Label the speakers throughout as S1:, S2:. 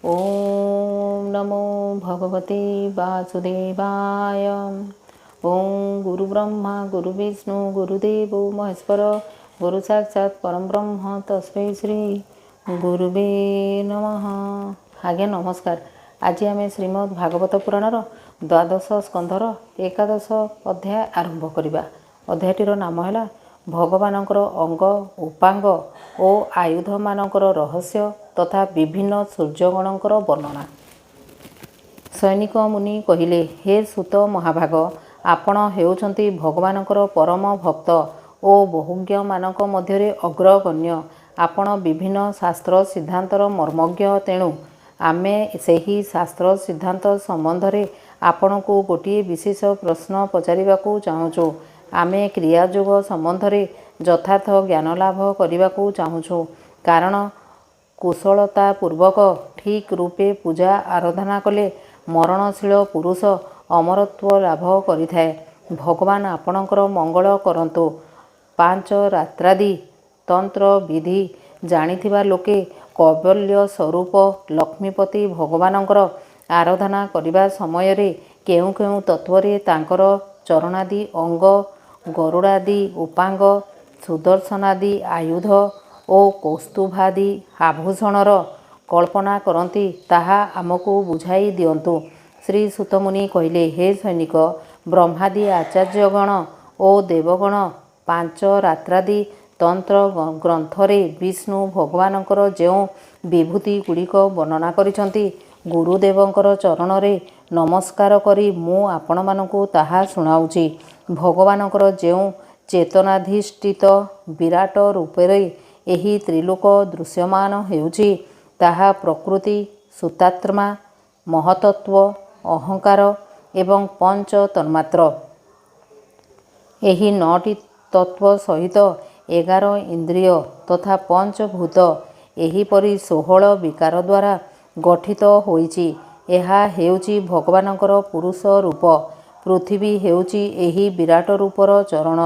S1: ओम नमो भगवते वासुदेवाय। ओम गुरु ब्रह्मा गुरु विष्णु गुरुदेव महेश्वर गुरु साक्षात परम ब्रह्म तस्मै श्री गुरुवे नमः। आज्ञा नमस्कार। आज आम श्रीमद् भागवत पुराणर द्वादश स्कंधर एकादश अध्याय आरंभ करिबा। अध्यायटीर नाम है भगवानଙ୍କର अंग उपांग और आयुध मानकर रहस्य तथा विभिन्न सूर्यगणकर वर्णना। सैनिक मुनि कहिले, हे सुत महाभाग, आपण हेउछंती भगवानଙ୍କର परम भक्त और बहुज्ञ मानक मध्यरे अग्रगण्य। आपण विभिन्न शास्त्र सिद्धांतर मर्मज्ञ, तेणु आमे सेही शास्त्र सिद्धांत संबंधरे आपणको गोटे विशेष प्रश्न पचारिबाकू चाहुछु। आमे क्रियायोग संबंधरे यथार्थ ज्ञान लाभ करने चाहूँ, कारण कुशलता पूर्वक ठीक रूपे पूजा आराधना कले मरणशील पुरुष अमरत्व लाभ करिथाए। भगवान आपणकर मंगल करंतु। 5 रात्रादि तंत्र विधि जानिथिबा लोके कैवल्य स्वरूप लक्ष्मीपति भगवानଙ୍କର आराधना करिबा समयरे केउ केउ तत्वरे तांकर चरणादि अंग, गरुड़ादि उपांग, सुदर्शनादि आयुध और कौस्तुभादि आभूषणर कल्पना करती ताहा आमको बुझाई दियंतु। श्री सुतमुनि कहिले, हे सैनिक, ब्रह्मादि आचार्यगण और देवगण 5 रात्रादि तंत्र ग्रंथरे विष्णु भगवानଙ୍କର ଯେଉଁ विभूति गुड़िक वर्णना करिसंती, गुरुदेवଙ୍କର चरणरे नमस्कार करी मु आपणमानଙ୍କୁ ताहा शुणाउछि। भगवानଙ୍କର ଯେଉଁ चेतनाधिष्ठित विराट रूपरे एही त्रिलोक दृश्यमान हेउछि, ताहा प्रकृति, सुतात्मा, महतत्व, अहंकार एवं पंच तन्मात्र। एही 9टी तत्व सहित 11 इंद्रिय तथा पंचभूत एहीपरि 16 विकार द्वारा गठित होइछि। एहा हेउछि भगवानଙ୍କର पुरुष रूप। पृथ्वी हेउछि एही विराट रूपर चरण,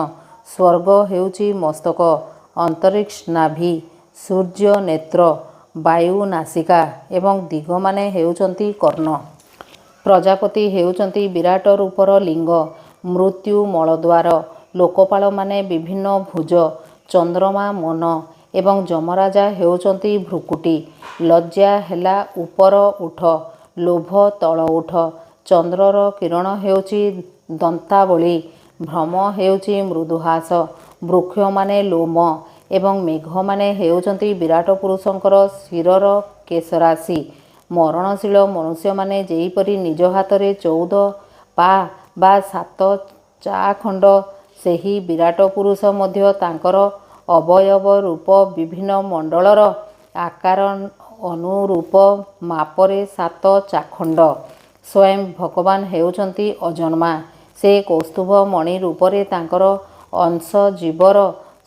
S1: स्वर्ग हेउछि मस्तक, अंतरिक्ष नाभि, सूर्य नेत्र, वायु नासिका एवं दिगमाने हेउछंती कर्ण। प्रजापति हेउछंती विराट रूपर लिंग, मृत्यु मलद्वार, लोकपाल माने विभिन्न भुज, चंद्रमा मन एवं यमराजा हेउछंती भ्रुकुटी। लज्जा हेला उपर उठ, लोभ तल उठ, चंद्रर किरण हेउछि दंतावली, भ्रम हेउछि मृदुहास, वृक्ष माने लोम एवं मेघ माने हेउछंती विराट पुरुषंकर शिरर केशराशि। मरणशील मनुष्य माने जेईपरि निज हातरे 14 पा बा 7 चाखंड, सेही विराट पुरुष मध्य तांकर अवयव रूप विभिन्न मंडलर आकार अनुरूप मापरे 7 चाखंड। स्वयं भगवान हेउछंती अजन्मा। से कौस्तुभ मणि रूपरे तांकर अंश जीवर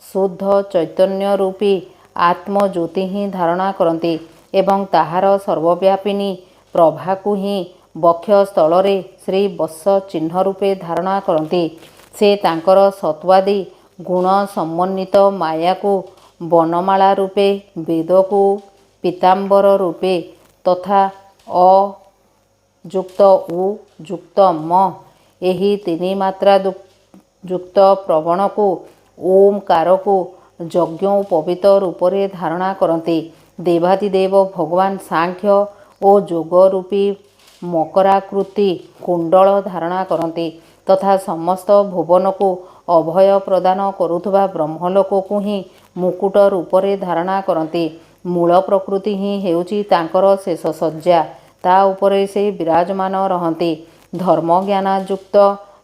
S1: शुद्ध चैतन्य रूपी आत्मज्योति ही धारणा करती एवं ताहार सर्वव्यापिनी प्रभाकु ही वक्षस्थଳରେ श्री वत्स चिन्ह रूपे धारणा करती। से तांकर सत्वादि गुण समन्वित माया को वनमाला रूपे, वेद को पीताम्बर रूपे तथा अयुक्त उ युक्त म एही 3 मात्रा युक्त प्रवण को ओमकार को यज्ञ पवित्र रूपरे धारणा करती। देवादिदेव भगवान सांख्य और जोग रूपी मकराकृति कुंडल धारणा करती तथा समस्त भुवन को अभय प्रदान करुथुबा ब्रह्मलोक को ही मुकुट रूपरे धारणा करती। मूल प्रकृति ही हेउछि तांकर शेष सज्जा, ता उपरे से विराजमान रहती। धर्म ज्ञानयुक्त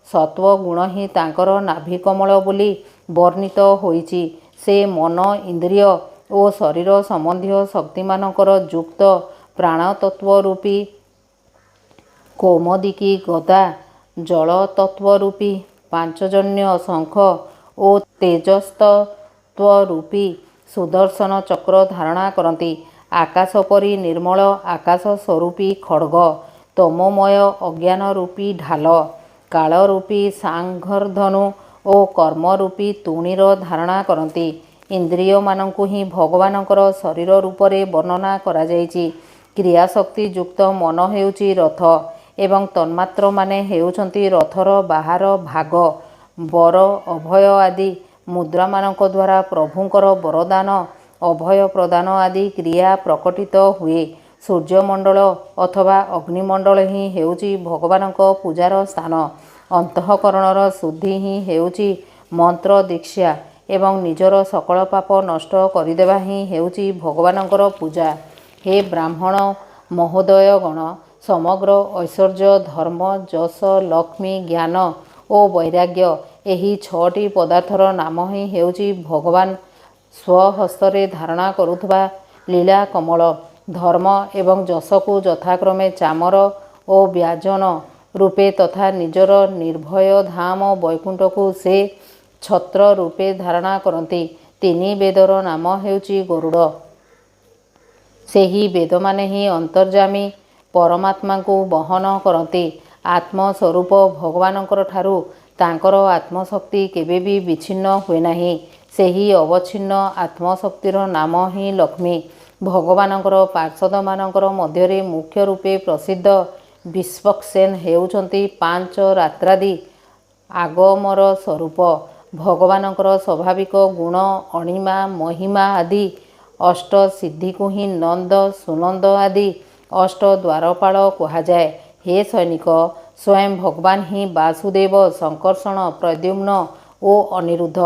S1: सत्व गुण ही तांकर नाभि कमल बोली वर्णित होइछि। से मन इंद्रिय और शरीर संबंधी शक्तिमानकर युक्त प्राणतत्व रूपी कौमोदिकी गदा, जल तत्व रूपी पांचजन्य शंख और तेजस्तत्व रूपी सुदर्शन चक्र धारणा करती। आकाश परी निर्मल आकाश स्वरूपी खड्ग, तमोमय अज्ञान रूपी ढाल, काल रूपी सांघर्धनु और कर्म रूपी तुणीर धारणा करती। इंद्रिय मानंकु ही भगवानଙ୍କର शरीर रूपरे वर्णना करा जायछि, କ୍ରିୟାଶକ୍ତି ଯୁକ୍ତ ମନ ହେଉଛି ରଥ ଏବଂ ତନ୍ମାତ୍ରମାନେ ହେଉଛନ୍ତି ରଥର ବାହାର ଭାଗ। ବର, ଅଭୟ ଆଦି ମୁଦ୍ରାମାନଙ୍କ ଦ୍ୱାରା ପ୍ରଭୁଙ୍କର ବରଦାନ, ଅଭୟ ପ୍ରଦାନ ଆଦି କ୍ରିୟା ପ୍ରକଟିତ ହୁଏ। ସୂର୍ଯ୍ୟମଣ୍ଡଳ ଅଥବା ଅଗ୍ନିମଣ୍ଡଳ ହିଁ ହେଉଛି ଭଗବାନଙ୍କ ପୂଜାର ସ୍ଥାନ। ଅନ୍ତଃକରଣର ଶୁଦ୍ଧି ହିଁ ହେଉଛି ମନ୍ତ୍ର ଦୀକ୍ଷା ଏବଂ ନିଜର ସକଳ ପାପ ନଷ୍ଟ କରିଦେବା ହିଁ ହେଉଛି ଭଗବାନଙ୍କର ପୂଜା। ହେ ବ୍ରାହ୍ମଣ ମହୋଦୟଗଣ, ସମଗ୍ର ଐଶ୍ୱର୍ଯ୍ୟ, ଧର୍ମ, ଯଶ, ଲକ୍ଷ୍ମୀ, ଜ୍ଞାନ ଓ ବୈରାଗ୍ୟ ଏହି ଛଅଟି ପଦାର୍ଥର ନାମ ହିଁ ହେଉଛି ଭଗବାନ ସ୍ୱହସ୍ତରେ ଧାରଣା କରୁଥିବା ଲୀଳା କମଳ। ଧର୍ମ ଏବଂ ଯଶକୁ ଯଥାକ୍ରମେ ଚାମର ଓ ବ୍ୟାଜନ ରୂପେ ତଥା ନିଜର ନିର୍ଭୟ ଧାମ ବୈକୁଣ୍ଠକୁ ସେ ଛତ୍ର ରୂପେ ଧାରଣା କରନ୍ତି। ତିନି ବେଦର ନାମ ହେଉଛି ଗରୁଡ଼। ସେହି ବେଦମାନେ ହିଁ ଅନ୍ତର୍ଯ୍ୟାମୀ ପରମାତ୍ମାଙ୍କୁ ବହନ କରନ୍ତି। ଆତ୍ମ ସ୍ୱରୂପ ଭଗବାନଙ୍କର ଠାରୁ ତାଙ୍କର ଆତ୍ମଶକ୍ତି କେବେ ବି ବିଚ୍ଛିନ୍ନ ହୁଏ ନାହିଁ। ସେହି ଅବଚ୍ଛିନ୍ନ ଆତ୍ମଶକ୍ତିର ନାମ ହିଁ ଲକ୍ଷ୍ମୀ। ଭଗବାନଙ୍କର ପାର୍ଷଦମାନଙ୍କର ମଧ୍ୟରେ ମୁଖ୍ୟ ରୂପେ ପ୍ରସିଦ୍ଧ ବିଶ୍ୱକ୍ସେନ ହେଉଛନ୍ତି ପାଞ୍ଚ ରାତ୍ରାଦି ଆଗମର ସ୍ୱରୂପ। ଭଗବାନଙ୍କର ସ୍ୱାଭାବିକ ଗୁଣ, ଅଣିମା, ମହିମା ଆଦି ଅଷ୍ଟ ସିଦ୍ଧିକୁ ହିଁ ନନ୍ଦ, ସୁନନ୍ଦ ଆଦି ଅଷ୍ଟ ଦ୍ୱାରପାଳ କୁହାଯାଏ। ହେ ସୈନିକ, ସ୍ୱୟଂ ଭଗବାନ ହିଁ ବାସୁଦେବ, ସଂକର୍ଷଣ, ପ୍ରଦ୍ୟୁମ୍ନ ଓ ଅନିରୁଦ୍ଧ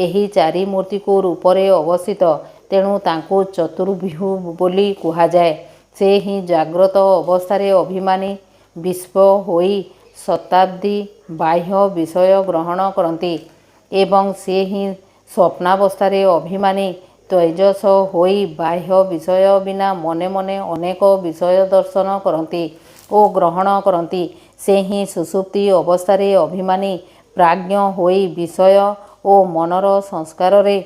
S1: ଏହି ଚାରି ମୂର୍ତ୍ତିକୁ ରୂପରେ ଅବସ୍ଥିତ। ତେଣୁ ତାଙ୍କୁ ଚତୁର୍ଭୁଜ ବୋଲି କୁହାଯାଏ। ସେ ହିଁ ଜାଗ୍ରତ ଅବସ୍ଥାରେ ଅଭିମାନୀ ବିଶ୍ୱ ହୋଇ ଶତାବ୍ଦୀ ବାହ୍ୟ ବିଷୟ ଗ୍ରହଣ କରନ୍ତି ଏବଂ ସେ ହିଁ ସ୍ୱପ୍ନାବସ୍ଥାରେ ଅଭିମାନୀ ତୈଜସ ହୋଇ ବାହ୍ୟ ବିଷୟ ବିନା ମନେ ମନେ ଅନେକ ବିଷୟ ଦର୍ଶନ କରନ୍ତି ଓ ଗ୍ରହଣ କରନ୍ତି। ସେ ହିଁ ସୁଷୁପ୍ତି ଅବସ୍ଥାରେ ଅଭିମାନୀ ପ୍ରାଜ୍ଞ ହୋଇ ବିଷୟ ଓ ମନର ସଂସ୍କାରରେ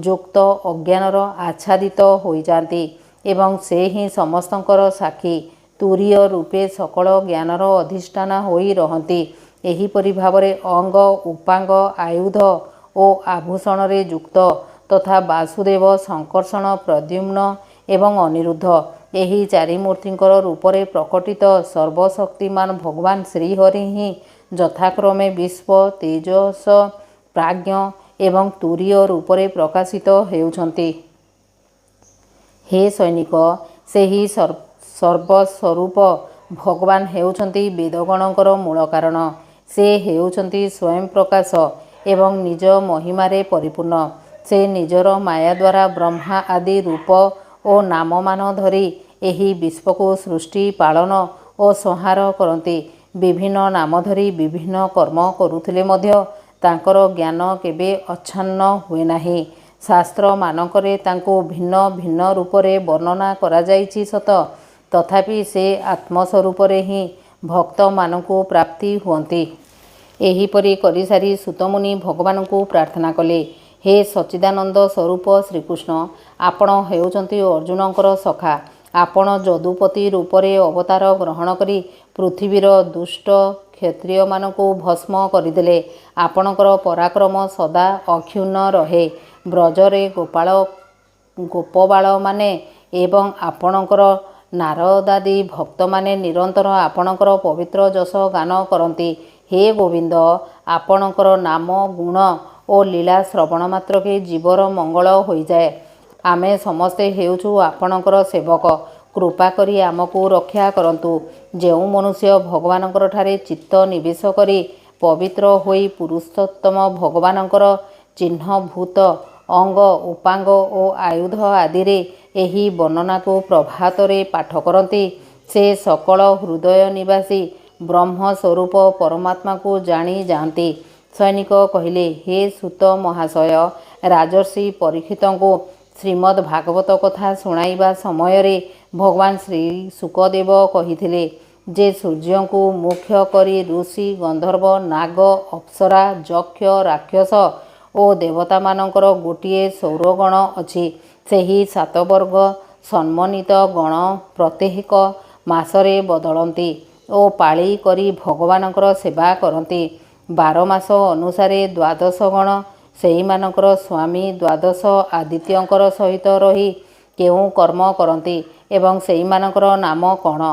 S1: ଯୁକ୍ତ ଅଜ୍ଞାନର ଆଚ୍ଛାଦିତ ହୋଇଯାନ୍ତି ଏବଂ ସେ ହିଁ ସମସ୍ତଙ୍କର ସାକ୍ଷୀ ତୁରୀୟ ରୂପେ ସକଳ ଜ୍ଞାନର ଅଧିଷ୍ଠାନ ହୋଇ ରହନ୍ତି। ଏହିପରି ଭାବରେ ଅଙ୍ଗ, ଉପାଙ୍ଗ, ଆୟୁଧ ଓ ଆଭୂଷଣରେ ଯୁକ୍ତ ତଥା ବାସୁଦେବ, ସଂକର୍ଷଣ, ପ୍ରଦ୍ୟୁମ୍ନ ଏବଂ ଅନିରୁଦ୍ଧ ଏହି ଚାରି ମୂର୍ତ୍ତିଙ୍କର ରୂପରେ ପ୍ରକଟିତ ସର୍ବଶକ୍ତିମାନ ଭଗବାନ ଶ୍ରୀହରି ହିଁ ଯଥାକ୍ରମେ ବିଶ୍ୱ, ତେଜସ, ପ୍ରାଜ୍ଞ ଏବଂ ତୁରୀୟ ରୂପରେ ପ୍ରକାଶିତ ହେଉଛନ୍ତି। ହେ ସୈନିକ, ସେହି ସର୍ବସ୍ୱରୂପ ଭଗବାନ ହେଉଛନ୍ତି ବେଦଗଣଙ୍କର ମୂଳ କାରଣ। ସେ ହେଉଛନ୍ତି ସ୍ୱୟଂ ପ୍ରକାଶ ଏବଂ ନିଜ ମହିମାରେ ପରିପୂର୍ଣ୍ଣ। ସେ ନିଜର ମାୟା ଦ୍ୱାରା ବ୍ରହ୍ମା ଆଦି ରୂପ ଓ ନାମମାନ ଧରି ଏହି ବିଶ୍ୱକୁ ସୃଷ୍ଟି, ପାଳନ ଓ ସଂହାର କରନ୍ତି। ବିଭିନ୍ନ ନାମ ଧରି ବିଭିନ୍ନ କର୍ମ କରୁଥିଲେ ମଧ୍ୟ ତାଙ୍କର ଜ୍ଞାନ କେବେ ଆଚ୍ଛନ୍ନ ହୁଏ ନାହିଁ। ଶାସ୍ତ୍ରମାନଙ୍କରେ ତାଙ୍କୁ ଭିନ୍ନ ଭିନ୍ନ ରୂପରେ ବର୍ଣ୍ଣନା କରାଯାଇଛି ସତ, ତଥାପି ସେ ଆତ୍ମସ୍ୱରୂପରେ ହିଁ ଭକ୍ତମାନଙ୍କୁ ପ୍ରାପ୍ତି ହୁଅନ୍ତି। ଏହିପରି କରିସାରି ସୂତମୁନି ଭଗବାନଙ୍କୁ ପ୍ରାର୍ଥନା କଲେ, ହେ ସଚ୍ଚିଦାନନ୍ଦ ସ୍ୱରୂପ ଶ୍ରୀକୃଷ୍ଣ, ଆପଣ ହେଉଛନ୍ତି ଅର୍ଜୁନଙ୍କର ସଖା। ଆପଣ ଯଦୁପତି ରୂପରେ ଅବତାର ଗ୍ରହଣ କରି ପୃଥିବୀର ଦୁଷ୍ଟ କ୍ଷତ୍ରିୟମାନଙ୍କୁ ଭସ୍ମ କରିଦେଲେ। ଆପଣଙ୍କର ପରାକ୍ରମ ସଦା ଅକ୍ଷୁଣ୍ଣ ରହେ। ବ୍ରଜରେ ଗୋପବାଳମାନେ ଏବଂ ଆପଣଙ୍କର ନାରଦାଦି ଭକ୍ତମାନେ ନିରନ୍ତର ଆପଣଙ୍କର ପବିତ୍ର ଯଶ ଗାନ କରନ୍ତି। ହେ ଗୋବିନ୍ଦ, ଆପଣଙ୍କର ନାମ, ଗୁଣ ଓ ଲୀଳା ଶ୍ରବଣ ମାତ୍ରକେ ଜୀବର ମଙ୍ଗଳ ହୋଇଯାଏ। ଆମେ ସମସ୍ତେ ହେଉଛୁ ଆପଣଙ୍କର ସେବକ। କୃପା କରି ଆମକୁ ରକ୍ଷା କରନ୍ତୁ। ଯେଉଁ ମନୁଷ୍ୟ ଭଗବାନଙ୍କର ଠାରେ ଚିତ୍ତ ନିବେଶ କରି ପବିତ୍ର ହୋଇ ପୁରୁଷୋତ୍ତମ ଭଗବାନଙ୍କର ଚିହ୍ନଭୂତ ଅଙ୍ଗ, ଉପାଙ୍ଗ ଓ ଆୟୁଧ ଆଦିରେ ଏହି ବର୍ଣ୍ଣନାକୁ ପ୍ରଭାତରେ ପାଠ କରନ୍ତି, ସେ ସକଳ ହୃଦୟ ନିବାସୀ ବ୍ରହ୍ମ ସ୍ୱରୂପ ପରମାତ୍ମାକୁ ଜାଣି ଯାଆନ୍ତି। ସୈନିକ କହିଲେ, ହେ ସୂତ ମହାଶୟ, ରାଜର୍ଷି ପରୀକ୍ଷିତଙ୍କୁ ଶ୍ରୀମଦ୍ ଭାଗବତ କଥା ଶୁଣାଇବା ସମୟରେ ଭଗବାନ ଶ୍ରୀ ଶୁକଦେବ କହିଥିଲେ ଯେ ସୂର୍ଯ୍ୟଙ୍କୁ ମୁଖ୍ୟ କରି ଋଷି, ଗନ୍ଧର୍ବ, ନାଗ, ଅପ୍ସରା, ଯକ୍ଷ, ରାକ୍ଷସ ଓ ଦେବତାମାନଙ୍କର ଗୋଟିଏ ସୌରଗଣ ଅଛି। ସେହି ସାତବର୍ଗ ସମନ୍ୱିତ ଗଣ ପ୍ରତ୍ୟେକ ମାସରେ ବଦଳନ୍ତି ଓ ପାଳି କରି ଭଗବାନଙ୍କର ସେବା କରନ୍ତି। 12 ମାସ ଅନୁସାରେ 12 ଗଣ ସେହିମାନଙ୍କର ସ୍ୱାମୀ ଦ୍ୱାଦଶ ଆଦିତ୍ୟଙ୍କର ସହିତ ରହି କେଉଁ କର୍ମ କରନ୍ତି ଏବଂ ସେଇମାନଙ୍କର ନାମ କ'ଣ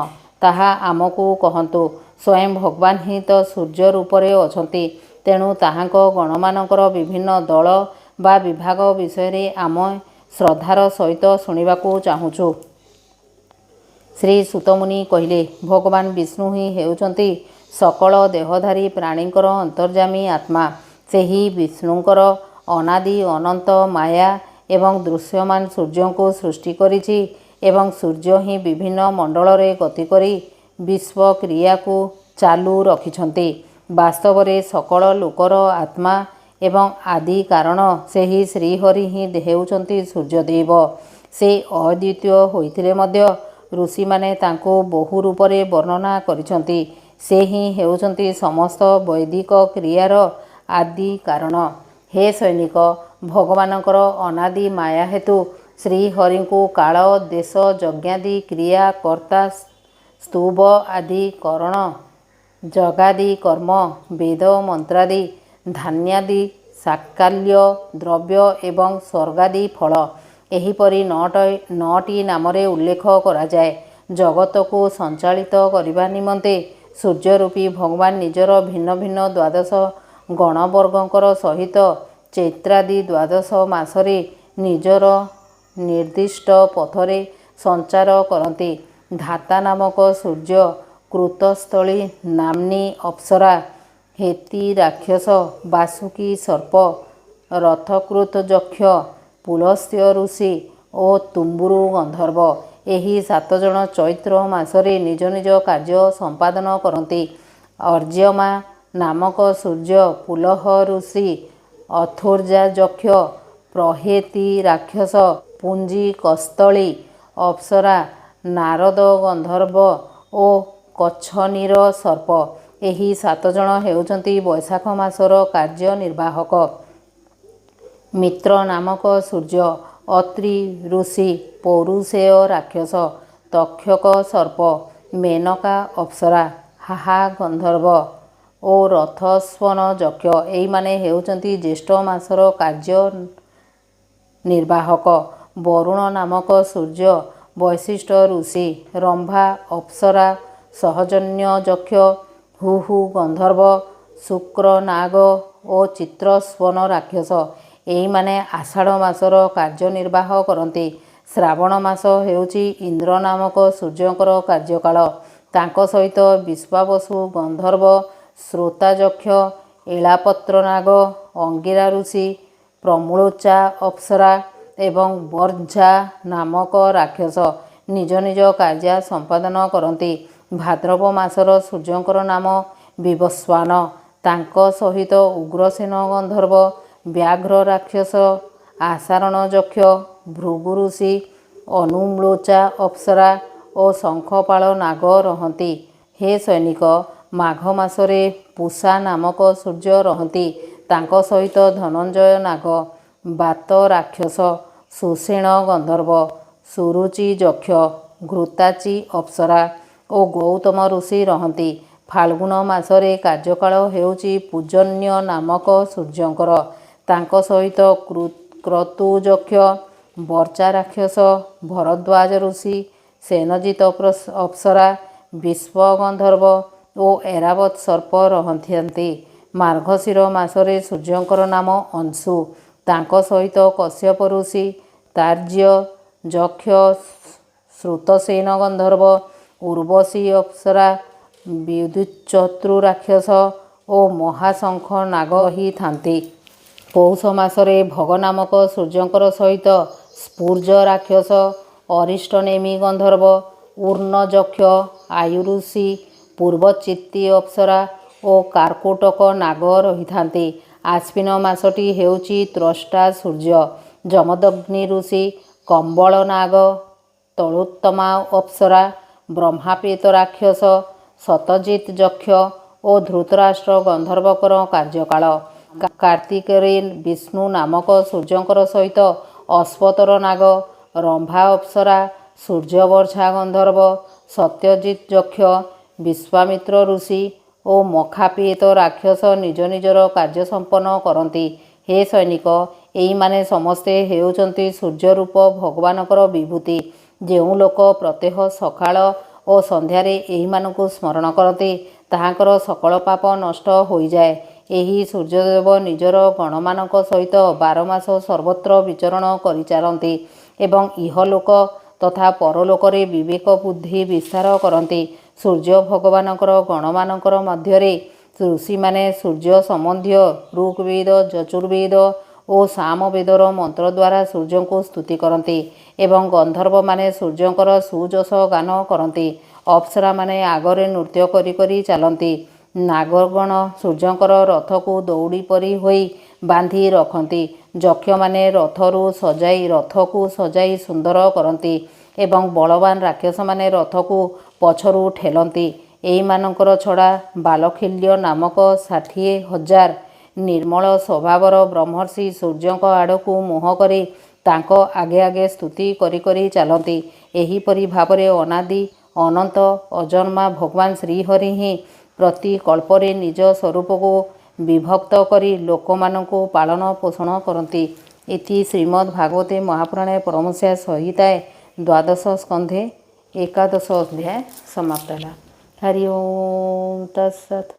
S1: ତାହା ଆମକୁ କହନ୍ତୁ। ସ୍ୱୟଂ ଭଗବାନ ହିଁ ତ ସୂର୍ଯ୍ୟ ରୂପରେ ଅଛନ୍ତି। ତେଣୁ ତାହାଙ୍କ ଗଣମାନଙ୍କର ବିଭିନ୍ନ ଦଳ ବା ବିଭାଗ ବିଷୟରେ ଆମେ ଶ୍ରଦ୍ଧାର ସହିତ ଶୁଣିବାକୁ ଚାହୁଁଛୁ। ଶ୍ରୀ ସୁତମୁନି କହିଲେ, ଭଗବାନ ବିଷ୍ଣୁ ହିଁ ହେଉଛନ୍ତି ସକଳ ଦେହଧାରୀ ପ୍ରାଣୀଙ୍କର ଅନ୍ତର୍ଯାମୀ ଆତ୍ମା। ସେହି ବିଷ୍ଣୁଙ୍କର ଅନାଦି ଅନନ୍ତ ମାୟା ଏବଂ ଦୃଶ୍ୟମାନ ସୂର୍ଯ୍ୟଙ୍କୁ ସୃଷ୍ଟି କରିଛି ଏବଂ ସୂର୍ଯ୍ୟ ହିଁ ବିଭିନ୍ନ ମଣ୍ଡଳରେ ଗତି କରି ବିଶ୍ୱକ୍ରିୟାକୁ ଚାଲୁ ରଖିଛନ୍ତି। ବାସ୍ତବରେ ସକଳ ଲୋକର ଆତ୍ମା ଏବଂ ଆଦି କାରଣ ସେହି ଶ୍ରୀହରି ହିଁ ହେଉଛନ୍ତି ସୂର୍ଯ୍ୟଦେବ। ସେ ଅଦ୍ୱିତୀୟ ହୋଇଥିଲେ ମଧ୍ୟ ଋଷିମାନେ ତାଙ୍କୁ ବହୁ ରୂପରେ ବର୍ଣ୍ଣନା କରିଛନ୍ତି। ସେ ହିଁ ହେଉଛନ୍ତି ସମସ୍ତ ବୈଦିକ କ୍ରିୟାର ଆଦି କାରଣ। ହେ ସୈନିକ, ଭଗବାନଙ୍କର ଅନାଦି ମାୟା ହେତୁ ଶ୍ରୀହରିଙ୍କୁ କାଳ ଦେଶ ଯଜ୍ଞାଦି କ୍ରିୟା କର୍ତ୍ତା ସ୍ତୁବ ଆଦି କରଣ ଯଗାଦି କର୍ମ ବେଦ ମନ୍ତ୍ରାଦି ଧାନ୍ୟାଦି ସାକାଲ୍ୟ ଦ୍ରବ୍ୟ ଏବଂ ସ୍ୱର୍ଗାଦି ଫଳ ଏହିପରି ନଅଟି ନାମରେ ଉଲ୍ଲେଖ କରାଯାଏ। ଜଗତକୁ ସଞ୍ଚାଳିତ କରିବା ନିମନ୍ତେ ସୂର୍ଯ୍ୟରୂପୀ ଭଗବାନ ନିଜର ଭିନ୍ନ ଭିନ୍ନ ଦ୍ୱାଦଶ ଗଣବର୍ଗଙ୍କର ସହିତ ଚୈତ୍ରାଦି ଦ୍ୱାଦଶ ମାସରେ ନିଜର ନିର୍ଦ୍ଦିଷ୍ଟ ପଥରେ ସଞ୍ଚାର କରନ୍ତି। ଧାତା ନାମକ ସୂର୍ଯ୍ୟ, କୃତସ୍ଥଳୀ ନାମ୍ନୀ ଅପ୍ସରା, ହେତି ରାକ୍ଷସ, ବାସୁକୀ ସର୍ପ, ରଥକୃତ ଯକ୍ଷ, ପୁଲସ୍ତ୍ୟ ଋଷି ଓ ତୁମ୍ବୁରୁ ଗନ୍ଧର୍ବ ଏହି 7 ଜଣ ଚୈତ୍ର ମାସରେ ନିଜ ନିଜ କାର୍ଯ୍ୟ ସମ୍ପାଦନ କରନ୍ତି। ଅର୍ଜ୍ୟମା ନାମକ ସୂର୍ଯ୍ୟ, ପୁଲହ ଋଷି, ଅଥୋର୍ଜା ଯକ୍ଷ, ପ୍ରହେତି ରାକ୍ଷସ, ପୁଞ୍ଜି କସ୍ଥଳୀ ଅପ୍ସରା, ନାରଦ ଗନ୍ଧର୍ବ ଓ କଚ୍ଛନୀର ସର୍ପ ଏହି 7 ଜଣ ହେଉଛନ୍ତି ବୈଶାଖ ମାସର କାର୍ଯ୍ୟନିର୍ବାହକ। ମିତ୍ର ନାମକ ସୂର୍ଯ୍ୟ, ଅତ୍ରି ଋଷି, ପୌରୁଷେୟ ରାକ୍ଷସ, ତକ୍ଷକ ସର୍ପ, ମେନକା ଅପ୍ସରା, ହାହା ଗନ୍ଧର୍ବ ଓ ରଥସ୍ୱନ ଯକ୍ଷ ଏଇମାନେ ହେଉଛନ୍ତି ଜ୍ୟେଷ୍ଠ ମାସର କାର୍ଯ୍ୟନିର୍ବାହକ। ବରୁଣ ନାମକ ସୂର୍ଯ୍ୟ, ବୈଶିଷ୍ଠ ଋଷି, ରମ୍ଭା ଅପ୍ସରା, ସହଜନ୍ୟ ଯକ୍ଷ, ହୁହୁ ଗନ୍ଧର୍ବ, ଶୁକ୍ର ନାଗ ଓ ଚିତ୍ରସ୍ୱନ ରାକ୍ଷସ ଏଇମାନେ ଆଷାଢ଼ ମାସର କାର୍ଯ୍ୟନିର୍ବାହ କରନ୍ତି। ଶ୍ରାବଣ ମାସ ହେଉଛି ଇନ୍ଦ୍ର ନାମକ ସୂର୍ଯ୍ୟଙ୍କର କାର୍ଯ୍ୟକାଳ। ତାଙ୍କ ସହିତ ବିଶ୍ୱାବସୁ ଗନ୍ଧର୍ବ, ଶ୍ରୋତାଯକ୍ଷ, ଇଳାପତ୍ର ନାଗ, ଅଙ୍ଗିରା ଋଷି, ପ୍ରମୂଳୋଚା ଅପ୍ସରା ଏବଂ ବର୍ଝା ନାମକ ରାକ୍ଷସ ନିଜ ନିଜ କାର୍ଯ୍ୟ ସମ୍ପାଦନ କରନ୍ତି। ଭାଦ୍ରବ ମାସର ସୂର୍ଯ୍ୟଙ୍କର ନାମ ବିବସ୍ୱାନ। ତାଙ୍କ ସହିତ ଉଗ୍ରସେନ ଗନ୍ଧର୍ବ, ବ୍ୟାଘ୍ର ରାକ୍ଷସ, ଆସାରଣ ଯକ୍ଷ, ଭୃଗୁ ଋଷି, ଅନୁମ୍ଳୋଚା ଅପ୍ସରା ଓ ଶଙ୍ଖପାଳ ନାଗ ରହନ୍ତି। ହେ ସୈନିକ, ମାଘ ମାସରେ ପୂଷା ନାମକ ସୂର୍ଯ୍ୟ ରହନ୍ତି। ତାଙ୍କ ସହିତ ଧନଞ୍ଜୟ ନାଗ, ବାତ ରାକ୍ଷସ, ସୁଷେଣ ଗନ୍ଧର୍ବ, ସୁରୁଚି ଯକ୍ଷ, ଘୃତାଚି ଅପ୍ସରା ଓ ଗୌତମ ଋଷି ରହନ୍ତି। ଫାଲ୍ଗୁନ ମାସରେ କାର୍ଯ୍ୟକାଳ ହେଉଛି ପୂଜନ୍ୟ ନାମକ ସୂର୍ଯ୍ୟଙ୍କର। ତାଙ୍କ ସହିତ କ୍ରତୁ ଯକ୍ଷ, ବର୍ଚା ରାକ୍ଷସ, ଭରଦ୍ୱାଜ ଋଷି, ସେନଜିତ ଅପ୍ସରା, ବିଶ୍ୱ ଗନ୍ଧର୍ବ ଓ ଏରାବତ ସର୍ପ ରହିଥାନ୍ତି। ମାର୍ଗଶିର ମାସରେ ସୂର୍ଯ୍ୟଙ୍କର ନାମ ଅଂଶୁ। ତାଙ୍କ ସହିତ କଶ୍ୟପ ଋଷି, ତାର୍ଯ୍ୟ ଯକ୍ଷ, ଶ୍ରୁତସେନ ଗନ୍ଧର୍ବ, ଉର୍ବଶୀ ଅପ୍ସରା, ବିଦ୍ୟୁଚ୍ଚତୃ ରାକ୍ଷସ ଓ ମହାଶଙ୍ଖ ନାଗ ରହିଥାନ୍ତି। ପୌଷ ମାସରେ ଭଗ ନାମକ ସୂର୍ଯ୍ୟଙ୍କର ସହିତ ସ୍ଫୁର୍ଜ ରାକ୍ଷସ, ଅରିଷ୍ଟନେମି ଗନ୍ଧର୍ବ, ଉର୍ଣ୍ଣ ଯକ୍ଷ, ଆୟୁ ଋଷି, ପୂର୍ବଚିତ୍ତି ଅପ୍ସରା ଓ କାର୍କୋଟକ ନାଗ ରହିଥାନ୍ତି। ଆଶ୍ୱିନ ମାସଟି ହେଉଛି ତ୍ରଷ୍ଟା ସୂର୍ଯ୍ୟ। ଯମଦଗ୍ନି ଋଷି, କମ୍ବଳ ନାଗ, ତଳୋତ୍ତମା ଅପ୍ସରା, ବ୍ରହ୍ମାପେତ ରାକ୍ଷସ, ଶତଜିତ୍ ଯକ୍ଷ ଓ ଧୃତରାଷ୍ଟ୍ର ଗନ୍ଧର୍ବଙ୍କର କାର୍ଯ୍ୟକାଳ। କାର୍ତ୍ତିକରେ ବିଷ୍ଣୁ ନାମକ ସୂର୍ଯ୍ୟଙ୍କର ସହିତ ଅଶ୍ୱତର ନାଗ, ରମ୍ଭା ଅପ୍ସରା, ସୂର୍ଯ୍ୟବର୍ଚ୍ଛା ଗନ୍ଧର୍ବ, ସତ୍ୟଜିତ୍ ଯକ୍ଷ, ବିଶ୍ୱାମିତ୍ର ଋଷି ଓ ମଖାପେତ ରାକ୍ଷସ ନିଜ ନିଜର କାର୍ଯ୍ୟ ସମ୍ପନ୍ନ କରନ୍ତି। ହେ ସୈନିକ, ଏଇମାନେ ସମସ୍ତେ ହେଉଛନ୍ତି ସୂର୍ଯ୍ୟରୂପ ଭଗବାନଙ୍କର ବିଭୂତି। ଯେଉଁ ଲୋକ ପ୍ରତ୍ୟହ ସକାଳ ଓ ସନ୍ଧ୍ୟାରେ ଏହିମାନଙ୍କୁ ସ୍ମରଣ କରନ୍ତି ତାହାଙ୍କର ସକଳ ପାପ ନଷ୍ଟ ହୋଇଯାଏ। ଏହି ସୂର୍ଯ୍ୟଦେବ ନିଜର ଗଣମାନଙ୍କ ସହିତ 12 ମାସ ସର୍ବତ୍ର ବିଚରଣ କରିଚାଲନ୍ତି ଏବଂ ଇହଲୋକ ତଥା ପରଲୋକରେ ବିବେକ ବୁଦ୍ଧି ବିସ୍ତାର କରନ୍ତି। ସୂର୍ଯ୍ୟ ଭଗବାନଙ୍କର ଗଣମାନଙ୍କର ମଧ୍ୟରେ ଋଷିମାନେ ସୂର୍ଯ୍ୟ ସମ୍ବନ୍ଧୀୟ ଋଗ୍ବେଦ, ଯଜୁର୍ବେଦ ଓ ସାମବେଦର ମନ୍ତ୍ର ଦ୍ୱାରା ସୂର୍ଯ୍ୟଙ୍କୁ ସ୍ତୁତି କରନ୍ତି ଏବଂ ଗନ୍ଧର୍ବମାନେ ସୂର୍ଯ୍ୟଙ୍କର ସୁଯଶ ଗାନ କରନ୍ତି। ଅପ୍ସରାମାନେ ଆଗରେ ନୃତ୍ୟ କରି କରି ଚାଲନ୍ତି। ନାଗଗଣ ସୂର୍ଯ୍ୟଙ୍କର ରଥକୁ ଦଉଡ଼ି ପରି ହୋଇ ବାନ୍ଧି ରଖନ୍ତି। ଯକ୍ଷମାନେ ରଥକୁ ସଜାଇ ସୁନ୍ଦର କରନ୍ତି ଏବଂ ବଳବାନ ରାକ୍ଷସମାନେ ରଥକୁ ପଛରୁ ଠେଲନ୍ତି। ଏହିମାନଙ୍କର ଛଡ଼ା ବାଲଖିଲ୍ୟ ନାମକ 60,000 ନିର୍ମଳ ସ୍ୱଭାବର ବ୍ରହ୍ମର୍ଷି ସୂର୍ଯ୍ୟଙ୍କ ଆଡ଼କୁ ମୁହଁ କରି ତାଙ୍କ ଆଗେ ଆଗେ ସ୍ତୁତି କରି କରି ଚାଲନ୍ତି। ଏହିପରି ଭାବରେ ଅନାଦି ଅନନ୍ତ ଅଜନ୍ମା ଭଗବାନ ଶ୍ରୀହରି ହିଁ ପ୍ରତି କଳ୍ପରେ ନିଜ ସ୍ୱରୂପକୁ ବିଭକ୍ତ କରି ଲୋକମାନଙ୍କୁ ପାଳନ ପୋଷଣ କରନ୍ତି। ଇତି ଶ୍ରୀମଦ୍ ଭାଗବତେ ମହାପୁରାଣେ ପରମହଂସ ସଂହିତାଏ ଦ୍ୱାଦଶ ସ୍କନ୍ଧେ ଏକାଦଶ ଅଧ୍ୟାୟ ସମାପ୍ତ ହେଲା। ହରି ଓಂ ତତ୍ସତ୍।